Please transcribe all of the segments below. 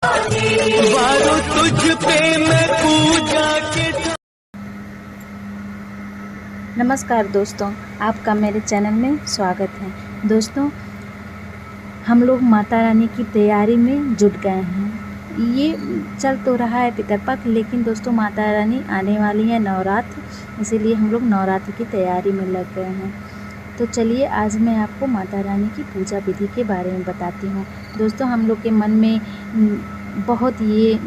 वारो तुझ पे मैं पूजा के। नमस्कार दोस्तों, आपका मेरे चैनल में स्वागत है। दोस्तों, हम लोग माता रानी की तैयारी में जुट गए हैं। ये चल तो रहा है पितरपक्ष, लेकिन दोस्तों माता रानी आने वाली है नवरात्र, इसीलिए हम लोग नवरात्र की तैयारी में लग गए हैं। तो चलिए आज मैं आपको माता रानी की पूजा विधि के बारे में बताती हूँ। दोस्तों, हम लोग के मन में बहुत ये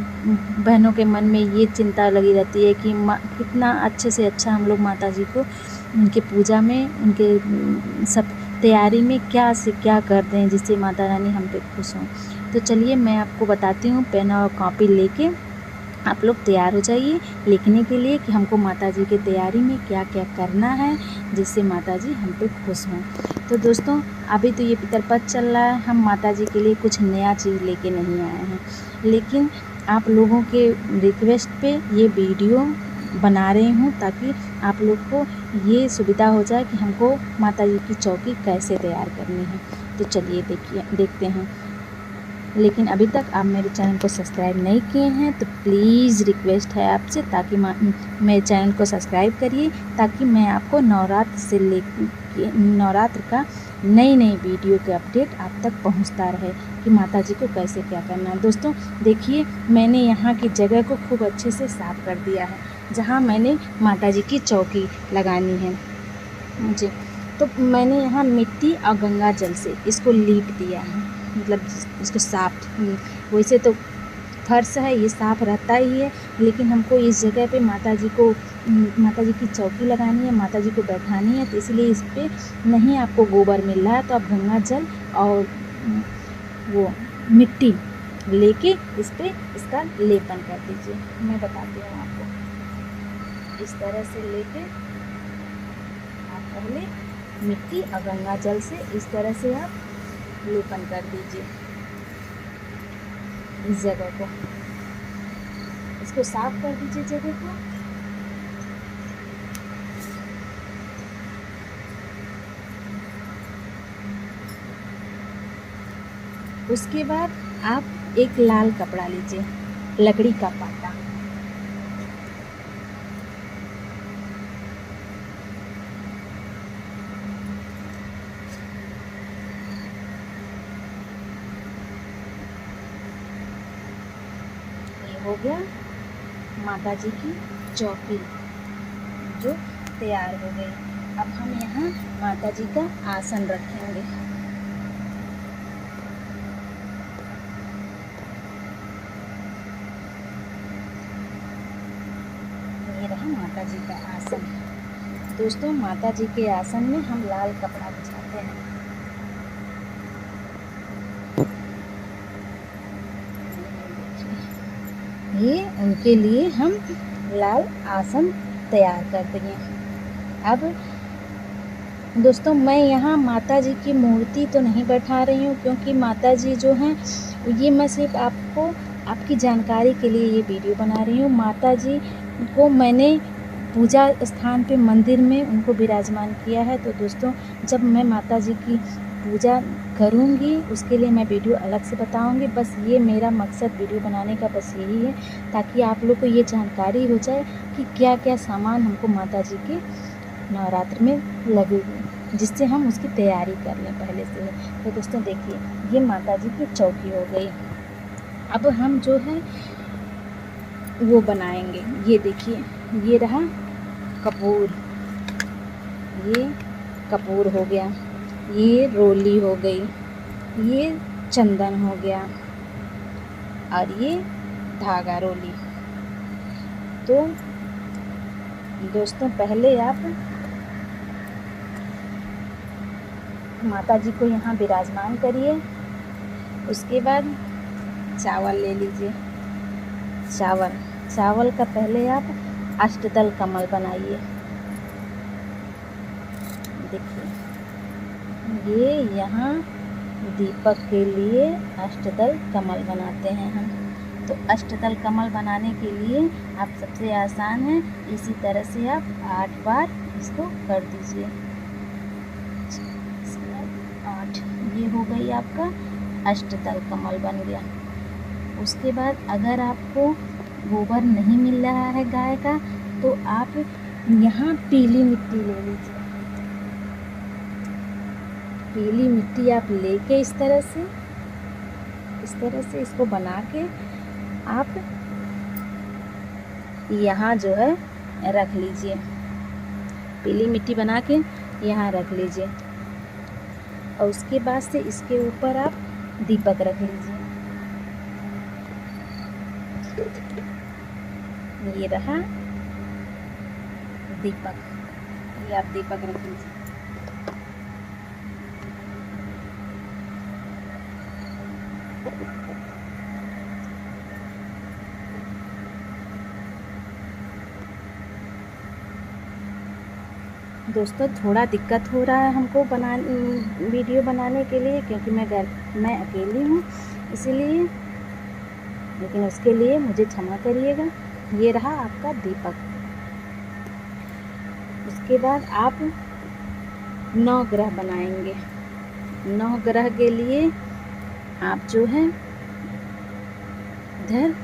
बहनों के मन में ये चिंता लगी रहती है कि कितना अच्छे से अच्छा हम लोग माता जी को उनके पूजा में, उनके सब तैयारी में क्या से क्या कर दें जिससे माता रानी हम पे खुश हों। तो चलिए मैं आपको बताती हूँ। पेन और कॉपी लेके आप लोग तैयार हो जाइए लिखने के लिए कि हमको माता जी की तैयारी में क्या क्या करना है जिससे माता जी हम पे खुश हों। तो दोस्तों, अभी तो ये पितरपक्ष चल रहा है, हम माता जी के लिए कुछ नया चीज़ लेके नहीं आए हैं, लेकिन आप लोगों के रिक्वेस्ट पे ये वीडियो बना रही हूँ ताकि आप लोग को ये सुविधा हो जाए कि हमको माता जी की चौकी कैसे तैयार करनी है। तो चलिए देखते हैं। लेकिन अभी तक आप मेरे चैनल को सब्सक्राइब नहीं किए हैं तो प्लीज़ रिक्वेस्ट है आपसे, ताकि मेरे चैनल को सब्सक्राइब करिए ताकि मैं आपको नवरात्र से नवरात्र का नई वीडियो के अपडेट आप तक पहुंचता रहे कि माता जी को कैसे क्या करना है। दोस्तों देखिए, मैंने यहाँ की जगह को खूब अच्छे से साफ़ कर दिया है जहाँ मैंने माता जी की चौकी लगानी है मुझे। तो मैंने यहाँ मिट्टी और गंगा जल से इसको लीप दिया है, मतलब इसको साफ। वैसे तो फर्श है ये साफ़ रहता ही है, लेकिन हमको इस जगह पे माता जी की चौकी लगानी है, माता जी को बैठानी है, तो इसलिए इस पर नहीं आपको गोबर मिल रहा है तो आप गंगा जल और वो मिट्टी लेके इस पर इसका लेपन कर दीजिए। मैं बताती हूँ आपको। इस तरह से लेके आप पहले मिट्टी और गंगा जल से इस तरह से आप लेपन कर दीजिए इस जगह को। इसको साफ कर दीजिए जगह को। उसके बाद आप एक लाल कपड़ा लीजिए, लकड़ी का पाटा। हो गया माता जी की चौकी जो तैयार हो गई। अब हम यहाँ माता जी का आसन रखेंगे। ये रहा माता जी का आसन। दोस्तों, माता जी के आसन में हम लाल कपड़ा बिछाते हैं। ये उनके लिए हम लाल आसन तैयार कर देंगे। अब दोस्तों, मैं यहाँ माता जी की मूर्ति तो नहीं बैठा रही हूँ, क्योंकि माता जी जो हैं ये मैं सिर्फ आपको आपकी जानकारी के लिए ये वीडियो बना रही हूँ। माता जी को मैंने पूजा स्थान पे मंदिर में उनको विराजमान किया है। तो दोस्तों, जब मैं माता जी की पूजा करूँगी उसके लिए मैं वीडियो अलग से बताऊँगी। बस ये मेरा मकसद वीडियो बनाने का बस यही है, ताकि आप लोग को ये जानकारी हो जाए कि क्या क्या सामान हमको माता जी के नवरात्र में लगेगी, जिससे हम उसकी तैयारी कर लें पहले से। तो दोस्तों देखिए, ये माता जी की चौकी हो गई। अब हम जो है वो बनाएंगे। ये देखिए, ये रहा कपूर, ये कपूर हो गया, ये रोली हो गई, ये चंदन हो गया और ये धागा रोली। तो दोस्तों, पहले आप माता जी को यहाँ विराजमान करिए। उसके बाद चावल ले लीजिए। चावल का पहले आप अष्टदल कमल बनाइए। देखिए, ये यहाँ दीपक के लिए अष्टदल कमल बनाते हैं हम। तो अष्टदल कमल बनाने के लिए आप सबसे आसान है, इसी तरह से आप 8 बार इसको कर दीजिए। 8, ये हो गई आपका अष्टदल कमल बन गया। उसके बाद अगर आपको गोबर नहीं मिल रहा है गाय का, तो आप यहाँ पीली मिट्टी ले लीजिए। पीली मिट्टी आप लेके इस तरह से इसको बना के आप यहाँ जो है रख लीजिए। पीली मिट्टी बना के यहाँ रख लीजिए और उसके बाद से इसके ऊपर आप दीपक रख लीजिए। ये रहा दीपक, ये आप दीपक रख लीजिए। दोस्तों थोड़ा दिक्कत हो रहा है हमको वीडियो बनाने के लिए, क्योंकि मैं अकेली हूँ इसीलिए, लेकिन उसके लिए मुझे क्षमा करिएगा। ये रहा आपका दीपक। उसके बाद आप 9 ग्रह बनाएंगे। 9 ग्रह के लिए आप जो है इधर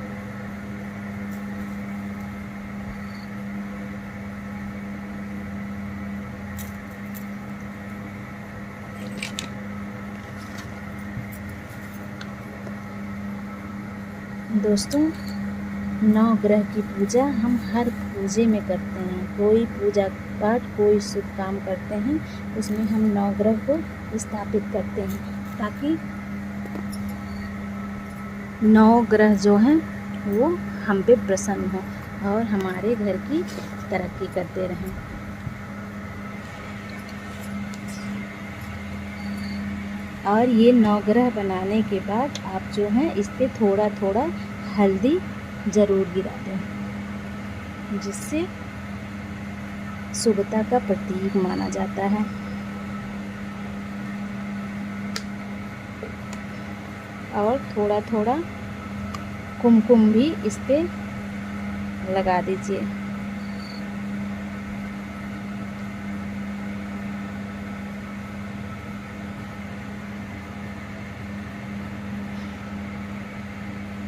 दोस्तों 9 ग्रह की पूजा हम हर पूजे में करते हैं। कोई पूजा पाठ, कोई शुभ काम करते हैं, उसमें हम 9 ग्रह को स्थापित करते हैं, ताकि 9 ग्रह जो हैं वो हम पे प्रसन्न हो और हमारे घर की तरक्की करते रहें। और ये 9 ग्रह बनाने के बाद आप जो है इस पे थोड़ा थोड़ा हल्दी ज़रूर गिरा दें, जिससे शुभता का प्रतीक माना जाता है। और थोड़ा थोड़ा कुमकुम भी इस पे लगा दीजिए।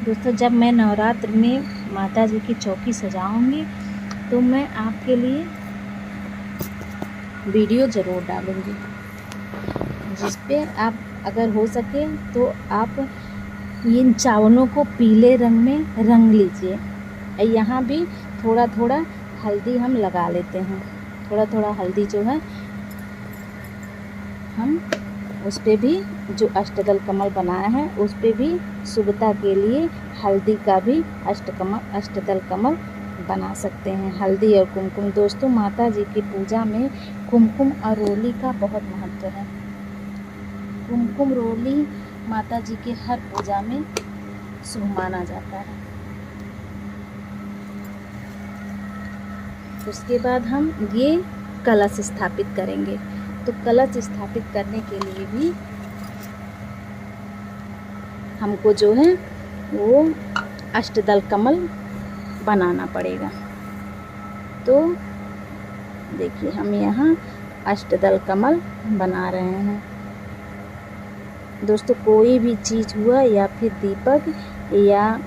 दोस्तों जब मैं नवरात्र में माता जी की चौकी सजाऊंगी तो मैं आपके लिए वीडियो ज़रूर डालूंगी, जिस पे आप अगर हो सके तो आप इन चावलों को पीले रंग में रंग लीजिए। यहाँ भी थोड़ा थोड़ा हल्दी हम लगा लेते हैं। थोड़ा थोड़ा हल्दी जो है हम उस पे भी, जो अष्टदल कमल बनाया है उस पे भी शुभता के लिए हल्दी का भी अष्टदल कमल बना सकते हैं। हल्दी और कुमकुम, दोस्तों माता जी की पूजा में कुमकुम और रोली का बहुत महत्व है। कुमकुम रोली माता जी के हर पूजा में शुभ माना जाता है। उसके बाद हम ये कलश स्थापित करेंगे। तो कलश स्थापित करने के लिए भी हमको जो है वो अष्टदल कमल बनाना पड़ेगा। तो देखिए हम यहाँ अष्टदल कमल बना रहे हैं। दोस्तों कोई भी चीज़ हुआ, या फिर दीपक या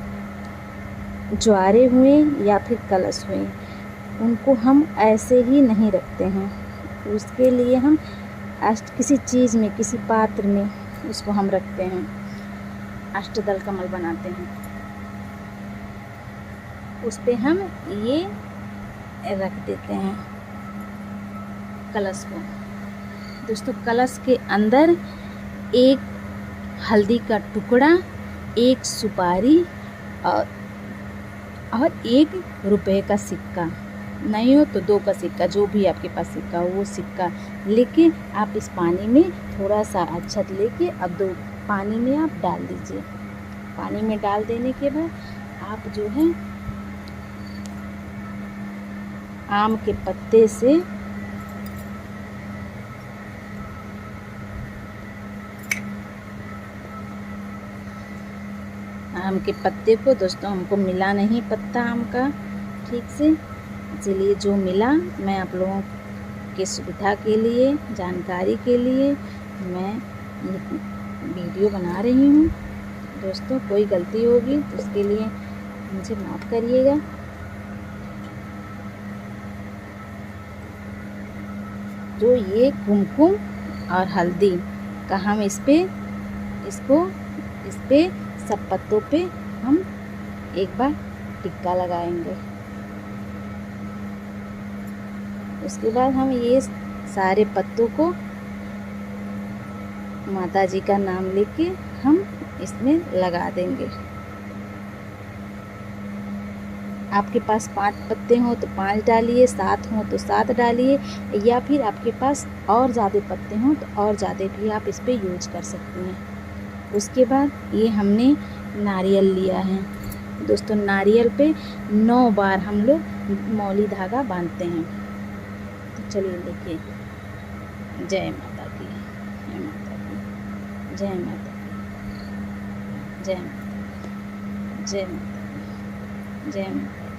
ज्वारे हुए या फिर कलश हुए, उनको हम ऐसे ही नहीं रखते हैं। उसके लिए हम किसी चीज़ में, किसी पात्र में उसको हम रखते हैं, अष्टदल कमल बनाते हैं। उस पे हम ये रख देते हैं कलश को। दोस्तों कलश के अंदर एक हल्दी का टुकड़ा, एक सुपारी और 1 रुपए का सिक्का, नहीं हो तो 2 का सिक्का, जो भी आपके पास सिक्का हो वो सिक्का लेके आप इस पानी में थोड़ा सा अक्षत लेके अब 2 पानी में आप डाल दीजिए। पानी में डाल देने के बाद आप जो है आम के पत्ते से आम के पत्ते को, दोस्तों हमको मिला नहीं पत्ता आम का ठीक से, इसलिए जो मिला मैं आप लोगों की सुविधा के लिए, जानकारी के लिए मैं ये वीडियो बना रही हूँ। दोस्तों कोई गलती होगी तो उसके लिए मुझे माफ़ करिएगा। जो ये कुमकुम और हल्दी का हम इस पे सब पत्तों पे हम एक बार टिक्का लगाएंगे। उसके बाद हम ये सारे पत्तों को माता जी का नाम लेके हम इसमें लगा देंगे। आपके पास 5 पत्ते हों तो 5 डालिए, 7 हों तो 7 डालिए, या फिर आपके पास और ज़्यादा पत्ते हों तो और ज़्यादा भी आप इस पे यूज कर सकते हैं। उसके बाद ये हमने नारियल लिया है दोस्तों। नारियल पे 9 बार हम लोग मौली धागा बांधते हैं। तो चलिए देखिए। जय माता की, जय माता की, जय माता की, जय माता की, जय माता की, जय माता की,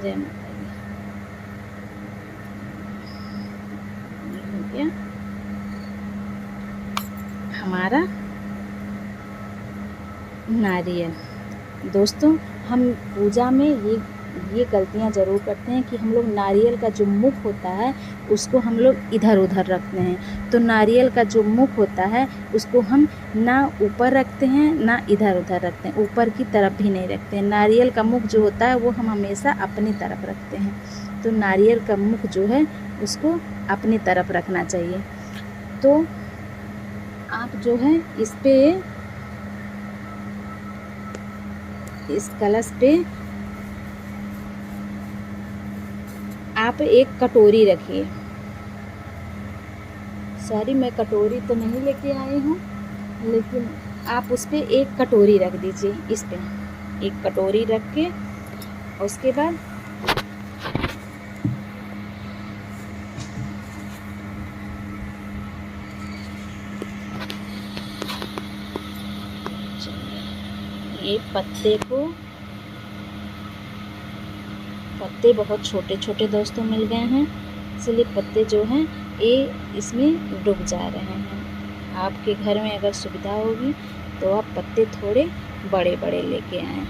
जय माता की। ये हो गया हमारा नारियल। दोस्तों हम पूजा में ये गलतियां ज़रूर करते हैं कि हम लोग नारियल का जो मुख होता है उसको हम लोग इधर उधर रखते हैं। तो नारियल का जो मुख होता है उसको हम ना ऊपर रखते हैं ना इधर उधर रखते हैं, ऊपर की तरफ भी नहीं रखते हैं। नारियल का मुख जो होता है वो हम हमेशा अपनी तरफ रखते हैं। तो नारियल का मुख जो है उसको अपनी तरफ रखना चाहिए। तो आप जो है इस कलश पे आप एक कटोरी रखिए। सॉरी, मैं कटोरी तो नहीं लेके आई हूँ, लेकिन आप उस पे एक कटोरी रख दीजिए। इस पे एक कटोरी रख के उसके बाद ये पत्ते बहुत छोटे छोटे दोस्तों मिल गए हैं, इसलिए पत्ते जो हैं ये इसमें डूब जा रहे हैं। आपके घर में अगर सुविधा होगी तो आप पत्ते थोड़े बड़े बड़े लेके आएँ।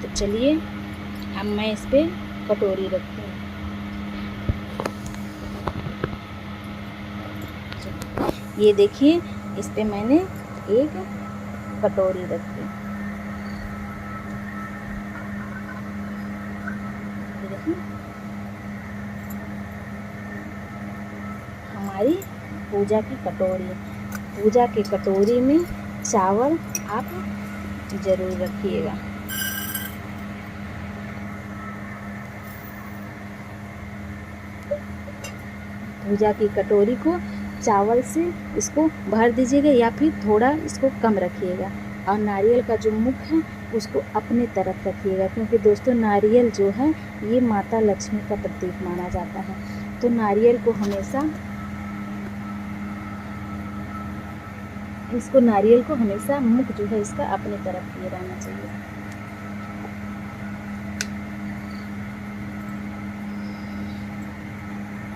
तो चलिए अब मैं इस पे कटोरी रखती हूँ। ये देखिए, इस पे मैंने एक कटोरी रखी। हमारी पूजा की कटोरी। पूजा की कटोरी में चावल आप ज़रूर रखिएगा। पूजा की कटोरी को चावल से इसको भर दीजिएगा या फिर थोड़ा इसको कम रखिएगा। और नारियल का जो मुख है उसको अपने तरफ रखिएगा, क्योंकि दोस्तों नारियल जो है ये माता लक्ष्मी का प्रतीक माना जाता है। तो नारियल को हमेशा मुख जो है इसका अपने तरफ किए रहना चाहिए।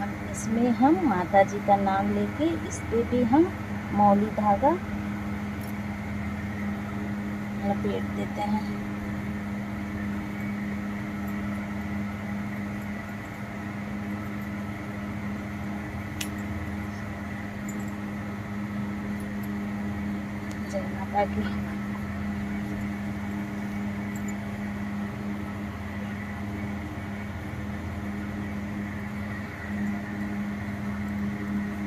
अब इसमें हम माता जी का नाम लेके इस पे भी हम मौली धागा लपेट देते हैं। जय माता की।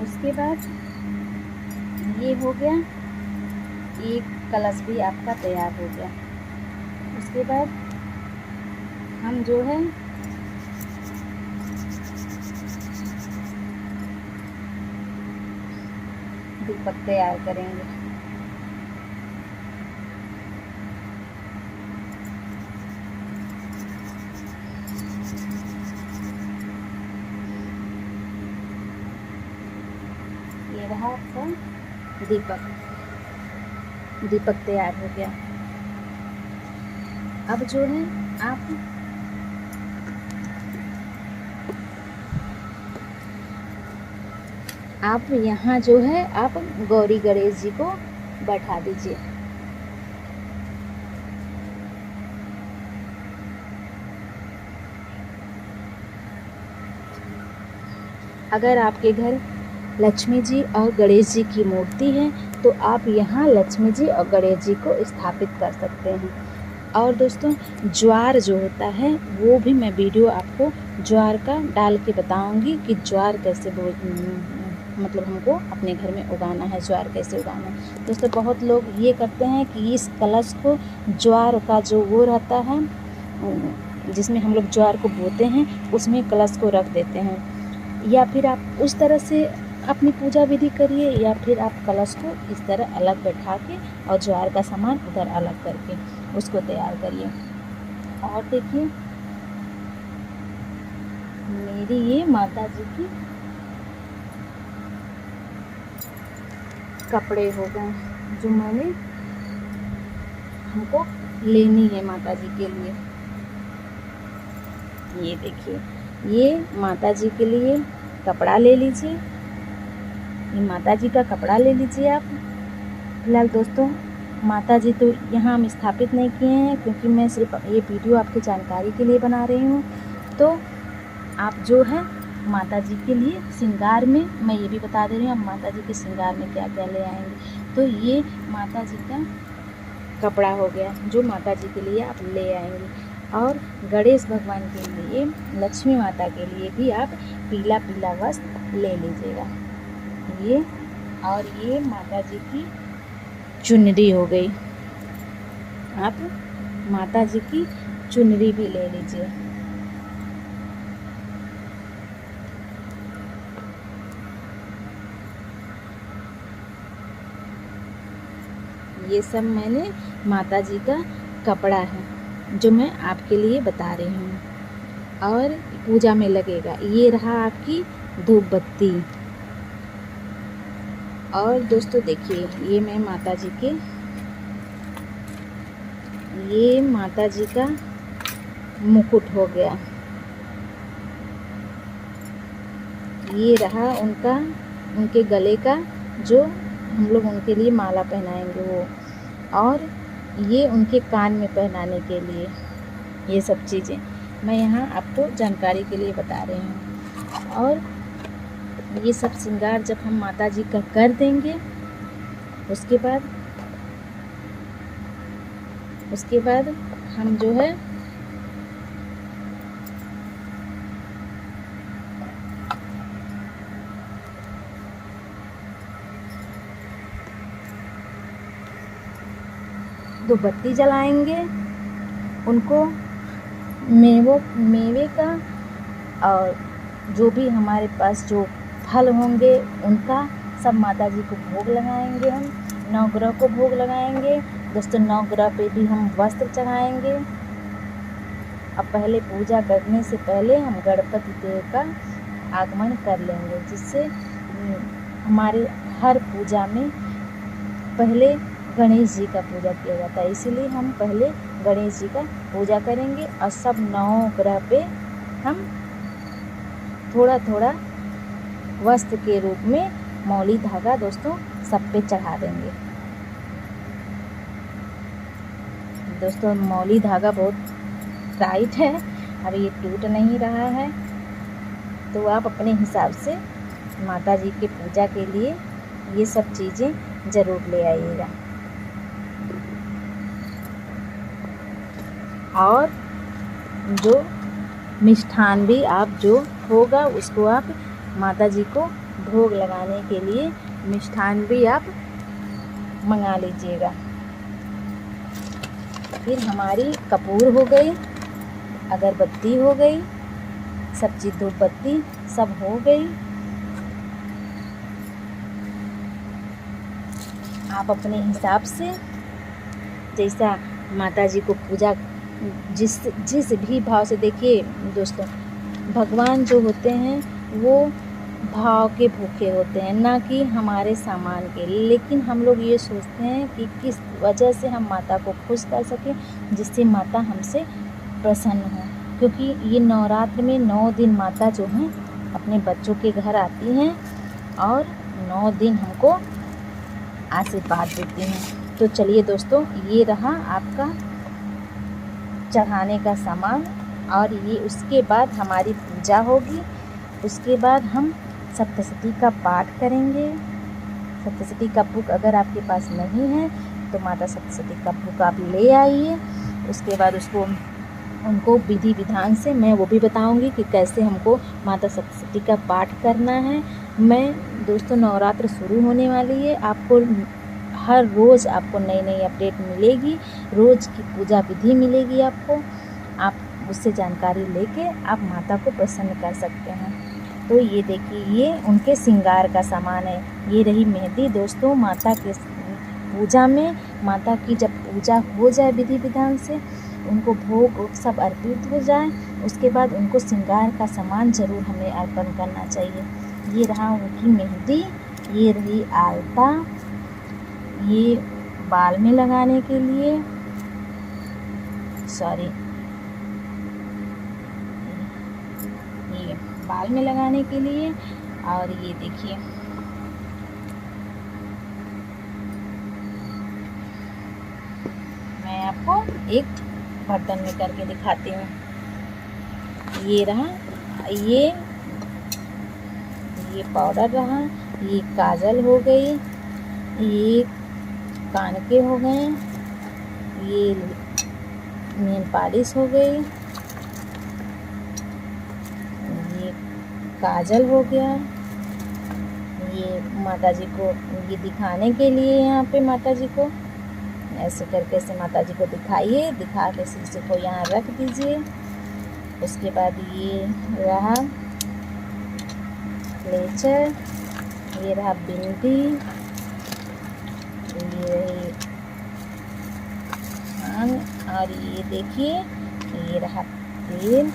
उसके बाद ये हो गया, एक कलश भी आपका तैयार हो गया। उसके बाद हम जो है दीपक तैयार करेंगे। ये रहा आपका दीपक तैयार हो गया। अब जो है आप यहाँ जो है आप गौरी गणेश जी को बैठा दीजिए। अगर आपके घर लक्ष्मी जी और गणेश जी की मूर्ति है तो आप यहाँ लक्ष्मी जी और गणेश जी को स्थापित कर सकते हैं। और दोस्तों, ज्वार जो होता है वो भी मैं वीडियो आपको ज्वार का डाल के बताऊंगी कि ज्वार कैसे मतलब हमको अपने घर में उगाना है, ज्वार कैसे उगाना है। दोस्तों, बहुत लोग ये करते हैं कि इस कलश को ज्वार का जो वो रहता है जिसमें हम लोग ज्वार को बोते हैं उसमें कलश को रख देते हैं, या फिर आप उस तरह से अपनी पूजा विधि करिए, या फिर आप कलश को इस तरह अलग बैठा के और ज्वार का सामान उधर अलग करके उसको तैयार करिए। और देखिए, मेरी ये माता जी की कपड़े हो गए जो मैंने हमको लेनी है माता जी के लिए। ये देखिए, ये माता जी के लिए कपड़ा ले लीजिए, ये माता जी का कपड़ा ले लीजिए आप। फिलहाल दोस्तों, माता जी तो यहाँ हम स्थापित नहीं किए हैं क्योंकि मैं सिर्फ ये वीडियो आपकी जानकारी के लिए बना रही हूँ। तो आप जो है माता जी के लिए श्रृंगार में, मैं ये भी बता दे रही हूँ, आप माता जी के श्रृंगार में क्या क्या ले आएंगे। तो ये माता जी का कपड़ा हो गया जो माता जी के लिए आप ले आएंगे। और गणेश भगवान के लिए, लक्ष्मी माता के लिए भी आप पीला पीला वस्त्र ले लीजिएगा। ये और ये माता जी की चुनरी हो गई, आप माता जी की चुनरी भी ले लीजिए। ये सब मैंने माता जी का कपड़ा है जो मैं आपके लिए बता रही हूँ। और पूजा में लगेगा, ये रहा आपकी धूप बत्ती। और दोस्तों देखिए, ये मैं माता जी के, ये माता जी का मुकुट हो गया, ये रहा उनका, उनके गले का जो हम लोग उनके लिए माला पहनाएंगे वो, और ये उनके कान में पहनाने के लिए। ये सब चीज़ें मैं यहाँ आपको जानकारी के लिए बता रही हूँ। और ये सब श्रृंगार जब हम माता जी का कर देंगे, उसके बाद हम जो है दो बत्ती जलाएंगे, उनको मेवे का और जो भी हमारे पास जो फल होंगे उनका सब माता जी को भोग लगाएंगे। हम नवग्रह को भोग लगाएंगे दोस्तों, नवग्रह पे भी हम वस्त्र चढ़ाएंगे। अब पहले पूजा करने से पहले हम गणपति देव का आगमन कर लेंगे, जिससे हमारे हर पूजा में पहले गणेश जी का पूजा किया जाता है, इसीलिए हम पहले गणेश जी का पूजा करेंगे। और सब नवग्रह पे हम थोड़ा थोड़ा वस्त्र के रूप में मौली धागा दोस्तों सब पे चढ़ा देंगे। दोस्तों, मौली धागा बहुत टाइट है, अब ये टूट नहीं रहा है, तो आप अपने हिसाब से माता जी की पूजा के लिए ये सब चीज़ें ज़रूर ले आइएगा। और जो मिष्ठान भी आप जो होगा उसको आप माता जी को भोग लगाने के लिए मिष्ठान भी आप मंगा लीजिएगा। फिर हमारी कपूर हो गई, अगरबत्ती हो गई, सब चीज़ धूप बत्ती सब हो गई। आप अपने हिसाब से जैसा माता जी को पूजा जिस भी भाव से, देखिए दोस्तों, भगवान जो होते हैं वो भाव के भूखे होते हैं, ना कि हमारे सामान के। लेकिन हम लोग ये सोचते हैं कि किस वजह से हम माता को खुश कर सकें, जिससे माता हमसे प्रसन्न हो। क्योंकि ये नवरात्र में 9 दिन माता जो हैं अपने बच्चों के घर आती हैं और 9 दिन हमको आशीर्वाद देती हूँ। तो चलिए दोस्तों, ये रहा आपका चढ़ाने का सामान, और ये उसके बाद हमारी पूजा होगी। उसके बाद हम सप्तशती का पाठ करेंगे। सप्तशती का बुक अगर आपके पास नहीं है तो माता सप्तशती का बुक आप ले आइए। उसके बाद उनको विधि विधान से मैं वो भी बताऊंगी कि कैसे हमको माता सप्तशती का पाठ करना है। मैं दोस्तों, नवरात्र शुरू होने वाली है, आपको हर रोज़ आपको नई नई अपडेट मिलेगी, रोज़ की पूजा विधि मिलेगी आपको। आप उससे जानकारी लेके आप माता को प्रसन्न कर सकते हैं। तो ये देखिए, ये उनके श्रृंगार का सामान है। ये रही मेहंदी दोस्तों। माता के पूजा में, माता की जब पूजा हो जाए विधि विधान से, उनको भोग सब अर्पित हो जाए, उसके बाद उनको श्रृंगार का सामान ज़रूर हमें अर्पण करना चाहिए। ये रहा उनकी मेहंदी, ये रही आलता, ये बाल में लगाने के लिए, ये बाल में लगाने के लिए। और ये देखिए, मैं आपको एक बर्तन में करके दिखाती हूँ। ये रहा, ये पाउडर रहा, ये काजल हो गई, ये कान के हो गए, ये नेल पॉलिश हो गई, ये काजल हो गया। ये माता जी को ये दिखाने के लिए, यहाँ पे माता जी को ऐसे करके से माता जी को दिखाइए, दिखा के शीशे को यहाँ रख दीजिए। उसके बाद ये रहा क्लेचर, ये रहा बिंदी, ये रही कान, और ये देखिए, ये रहा तेल,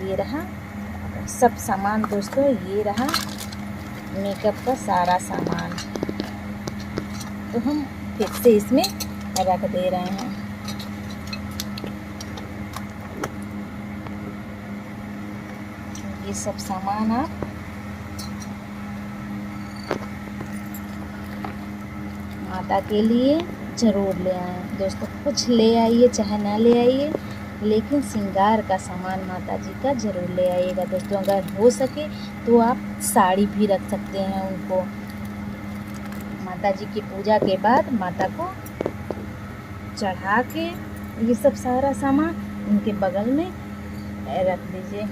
ये रहा सब सामान दोस्तों। ये रहा मेकअप का सारा सामान। तो हम फिर से इसमें रख दे रहे हैं। ये सब सामान आप माता के लिए ज़रूर ले आएं दोस्तों। कुछ ले आइए चाहे ना ले आइए, लेकिन श्रृंगार का सामान माता जी का ज़रूर ले आइएगा दोस्तों। अगर हो सके तो आप साड़ी भी रख सकते हैं उनको। माता जी की पूजा के बाद माता को चढ़ा के ये सब सारा सामान उनके बगल में रख दीजिए।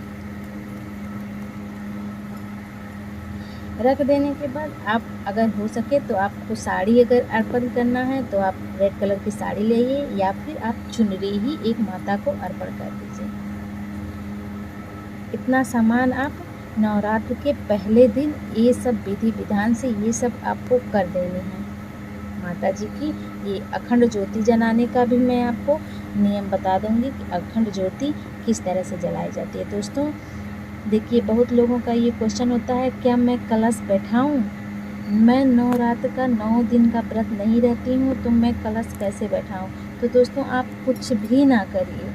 रख देने के बाद आप अगर हो सके तो आपको साड़ी अगर अर्पण करना है तो आप रेड कलर की साड़ी लाइए, या फिर आप चुनरी ही एक माता को अर्पण कर दीजिए। इतना सामान आप नवरात्र के पहले दिन ये सब विधि विधान से ये सब आपको कर देने हैं माता जी की। ये अखंड ज्योति जलाने का भी मैं आपको नियम बता दूंगी कि अखंड ज्योति किस तरह से जलाई जाती है। दोस्तों देखिए, बहुत लोगों का ये क्वेश्चन होता है, क्या मैं कलश बैठाऊं? मैं नवरात्र का 9 दिन का व्रत नहीं रहती हूँ, तो मैं कलश कैसे बैठाऊं? तो दोस्तों आप कुछ भी ना करिए,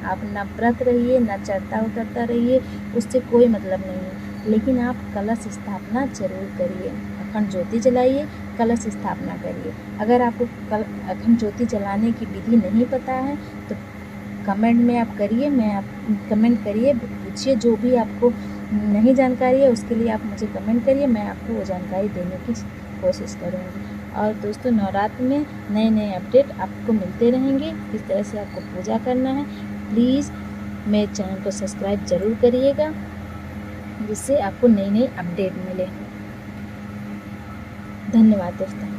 आप ना व्रत रहिए, ना चढ़ता उतरता रहिए, उससे कोई मतलब नहीं है। लेकिन आप कलश स्थापना जरूर करिए, अखंड ज्योति जलाइए, कलश स्थापना करिए। अगर आपको अखंड ज्योति जलाने की विधि नहीं पता है तो कमेंट में आप करिए, कमेंट करिए, पूछिए, जो भी आपको नहीं जानकारी है उसके लिए आप मुझे कमेंट करिए, मैं आपको वो जानकारी देने की कोशिश करूँगी। और दोस्तों नवरात्र में नए नए अपडेट आपको मिलते रहेंगे, किस तरह से आपको पूजा करना है। प्लीज़ मेरे चैनल को सब्सक्राइब ज़रूर करिएगा, जिससे आपको नई नई अपडेट मिले। धन्यवाद दोस्तों।